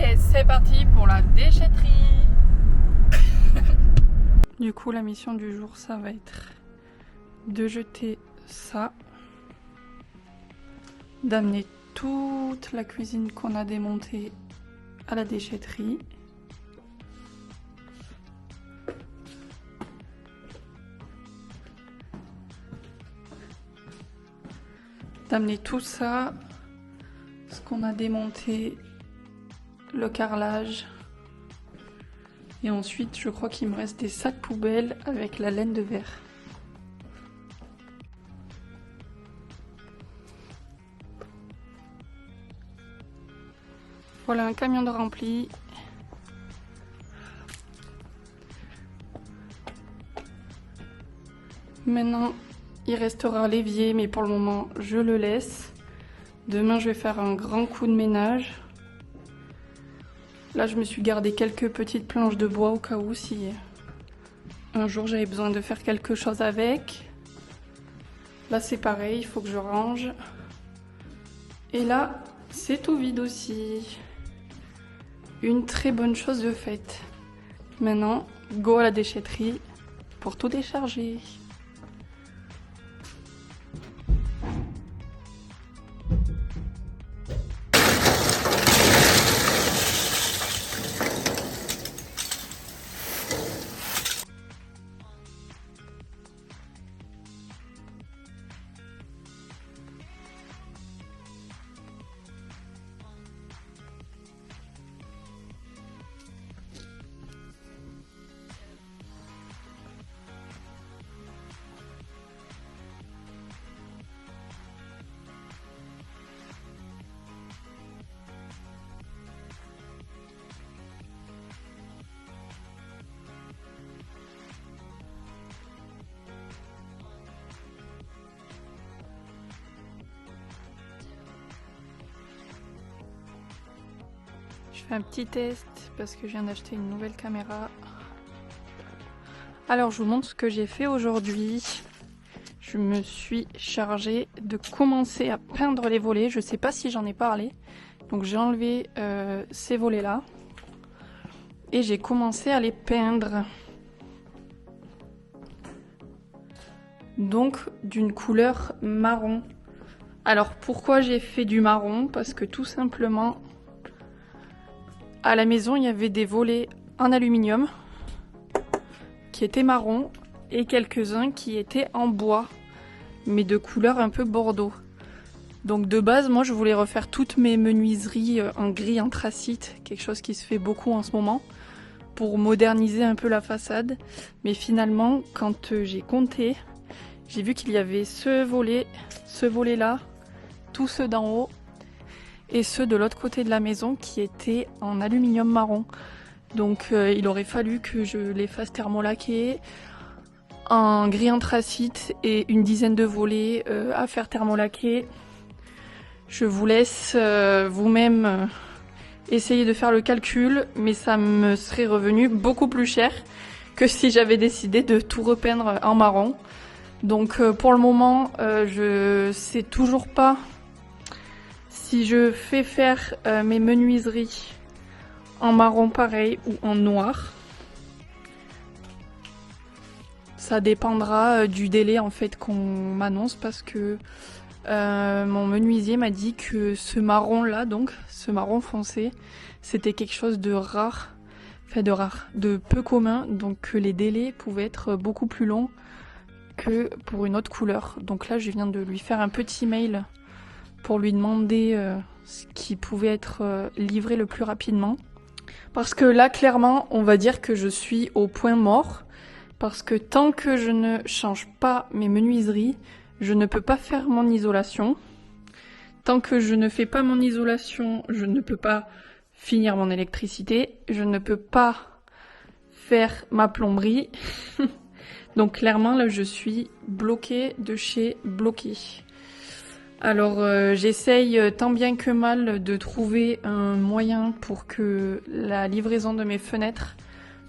Et c'est parti pour la déchetterie. Du coup, la mission du jour, ça va être de jeter ça, d'amener toute la cuisine qu'on a démontée à la déchetterie. D'amener tout ça, ce qu'on a démonté, le carrelage. Et ensuite, je crois qu'il me reste des sacs poubelles avec la laine de verre. Voilà un camion de rempli. Maintenant, il restera l'évier, mais pour le moment, je le laisse. Demain, je vais faire un grand coup de ménage. Là, je me suis gardé quelques petites planches de bois au cas où si un jour j'avais besoin de faire quelque chose avec. Là, c'est pareil, il faut que je range. Et là, c'est tout vide aussi. Une très bonne chose de faite. Maintenant, go à la déchetterie pour tout décharger. Je fais un petit test parce que je viens d'acheter une nouvelle caméra. Alors, je vous montre ce que j'ai fait aujourd'hui. Je me suis chargée de commencer à peindre les volets. Je ne sais pas si j'en ai parlé. Donc, j'ai enlevé ces volets-là. Et j'ai commencé à les peindre. Donc, d'une couleur marron. Alors, pourquoi j'ai fait du marron? Parce que tout simplement, à la maison, il y avait des volets en aluminium qui étaient marron et quelques-uns qui étaient en bois, mais de couleur un peu bordeaux. Donc de base, moi je voulais refaire toutes mes menuiseries en gris anthracite, quelque chose qui se fait beaucoup en ce moment, pour moderniser un peu la façade. Mais finalement, quand j'ai compté, j'ai vu qu'il y avait ce volet-là, tous ceux d'en haut, et ceux de l'autre côté de la maison qui étaient en aluminium marron. Donc il aurait fallu que je les fasse thermolaquer en gris anthracite et une dizaine de volets à faire thermolaquer. Je vous laisse vous-même essayer de faire le calcul, mais ça me serait revenu beaucoup plus cher que si j'avais décidé de tout repeindre en marron. Donc pour le moment, je sais toujours pas si je fais faire mes menuiseries en marron pareil ou en noir. Ça dépendra du délai en fait qu'on m'annonce, parce que mon menuisier m'a dit que ce marron là, donc ce marron foncé, c'était quelque chose de rare, de peu commun, donc que les délais pouvaient être beaucoup plus longs que pour une autre couleur. Donc là, je viens de lui faire un petit mail pour lui demander ce qui pouvait être livré le plus rapidement. Parce que là, clairement, on va dire que je suis au point mort. Parce que tant que je ne change pas mes menuiseries, je ne peux pas faire mon isolation. Tant que je ne fais pas mon isolation, je ne peux pas finir mon électricité. Je ne peux pas faire ma plomberie. Donc clairement, là, je suis bloquée de chez bloquée. Alors j'essaye tant bien que mal de trouver un moyen pour que la livraison de mes fenêtres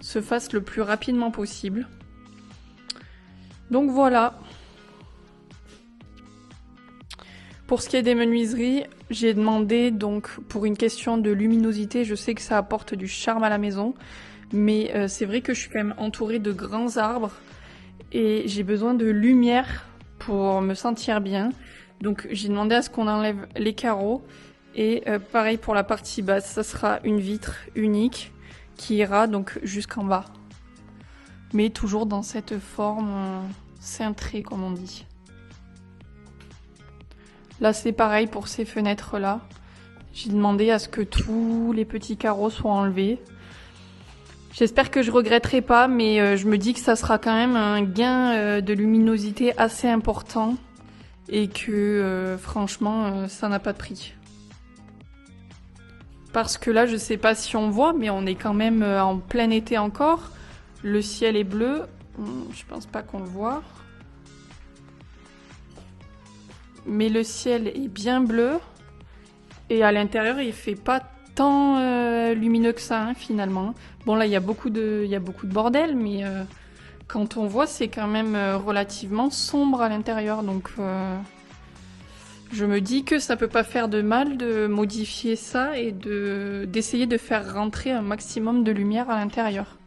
se fasse le plus rapidement possible. Donc voilà. Pour ce qui est des menuiseries, J'ai demandé donc pour une question de luminosité, je sais que ça apporte du charme à la maison, mais c'est vrai que je suis quand même entourée de grands arbres et j'ai besoin de lumière pour me sentir bien. Donc j'ai demandé à ce qu'on enlève les carreaux et pareil pour la partie basse, ça sera une vitre unique qui ira donc jusqu'en bas. Mais toujours dans cette forme cintrée comme on dit. Là c'est pareil pour ces fenêtres là. J'ai demandé à ce que tous les petits carreaux soient enlevés. J'espère que je regretterai pas, mais je me dis que ça sera quand même un gain de luminosité assez important et que franchement ça n'a pas de prix. Parce que là je sais pas si on voit, mais on est quand même en plein été encore. Le ciel est bleu, je pense pas qu'on le voit. Mais le ciel est bien bleu et à l'intérieur il fait pas tant lumineux que ça finalement. Bon là il y a beaucoup de bordel, mais quand on voit c'est quand même relativement sombre à l'intérieur, donc je me dis que ça peut pas faire de mal de modifier ça et d'essayer de faire rentrer un maximum de lumière à l'intérieur.